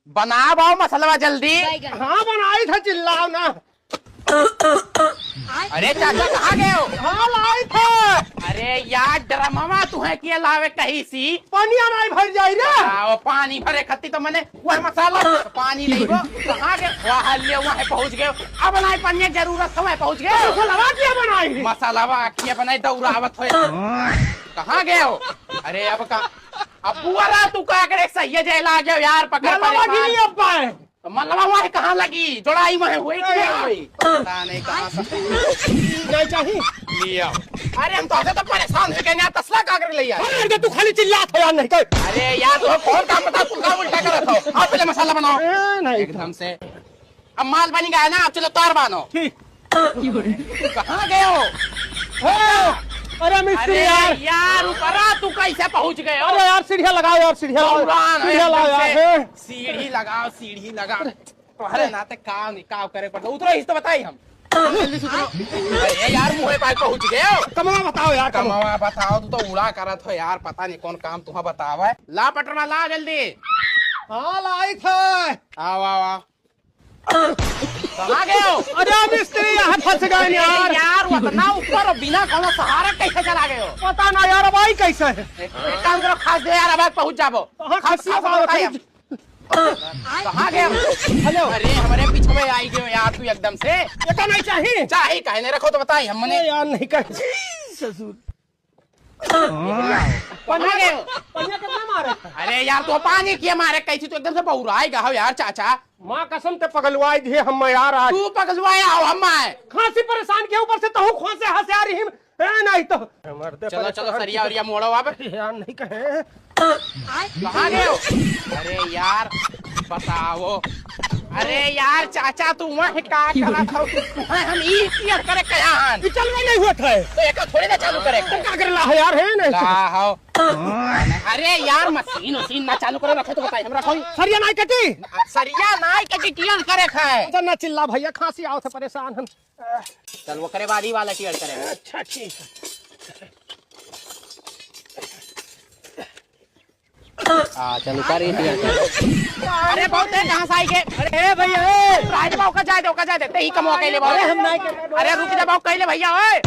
बना बाओ मसलवा जल्दी। हाँ बनाई था, चिल्लाओ ना। अरे चाचा कहाँ गए हो? हाँ लाई था। अरे यार ड्रमवा तुम्हें किया लावे कहीं सी पानी आना भर जाई रे। वो पानी भरे खत्ती तो मैंने वह मसाला पानी नहीं वो कहाँ गए? वहाँ ले वहाँ पहुँच गए। अब बनाए पानी जरूरत है पहुँच गए। मसाला क्या बनाई? मसाला किया बनाई दौरावत हो। कहाँ गए हो? अरे अब कहाँ अब बुआरा तू क्या करे? सही है जेल आ गया यार पकड़ पाए। मलवा वहाँ कहाँ लगी? जोड़ाई वहाँ हुई कि नहीं हुई? पता नहीं कहाँ नहीं चाहिए लिया। अरे हम तो ऐसे तो परेशान हो गए यार, तसला का कर लिया। अरे तू खाली चिल्ला था यार, नहीं कर। अरे यार तो कौन काम बता, तू काम उल्टा कर रहा था। आप पहले मसाला बनाओ नहीं एकदम से। अब माल बन गया ना, आप चलो तार बानो। कहाँ गए हो? अरे मिस्त्री यार ऊपर तू कैसे पहुँच गए हो? अरे यार सीढ़ियाँ लगाओ यार, सीढ़ियाँ लगाओ यार। सीढ़ी लगाओ सीढ़ी लगाओ। तुम्हारे नाते काम नहीं काम करे पड़ता। उतरो इस तो बताई हम। अरे यार मुँह पास पहुँच गए हो। कमा बताओ यार, कमावा बताओ। तू तो उड़ा करत हो यार, पता नहीं कौन काम तुम्हें बतावा है। ला पटरमा ला जल्दी। हाँ लाई था। आओ आओ आओ। कहाँ गए हो? अरे मिस्त्री यहाँ फंस गए यार। यार उतना ऊपर बिना कोनो सहारा कैसे चला गए हो? पता ना यार, अब आई कैसे है? एक काम करो, खास दे यार, अब पहुँच जाओ। कहाँ गए? हेलो। अरे हमारे पीछे में आई गए यार तू एकदम से। ये तो नहीं चाहिए। चाहे कहने रखो तो बताई हमने यार नहीं कर ससुर। कहाँ गए? पनिया कितना मारे? अरे यार तो पानी किए मारे कैसी तो एकदम से बहुराएगा हो यार चाचा। माँ कसम ते पगलवाई दी हम यार आज। तू पगलवाया हो हम आए। खांसी परेशान के ऊपर से तो हूँ खोसे हंसे आ रही है नहीं तो। चलो चलो सरिया वरिया मोड़ो अब। यार नहीं कहे। कहाँ गए हो? अरे यार बताओ। अरे यार चाचा तू वहाँ क्या करा था? हम ई क्लियर करे कहाँ? चल नहीं हुआ था तो एक थोड़ी ना चालू करे। तो क्या कर रहा है यार? है नहीं। अरे यार मशीन वशीन ना चालू करे रखे तो बताइए हम रखो। सरिया नहीं कटी। सरिया नाई कटी क्लियर करे खाए। अच्छा ना चिल्ला भैया, खांसी आओ थे परेशान हम। चल वो करे बारी वाला क्लियर करे। अच्छा ठीक है। चलो कर अरे बहुत है कहाँ से आई के? अरे भैया राज बाबू का जाए दे ही कमवा के ले। हम नहीं। अरे रुक जा बाबू कहले भैया ओए।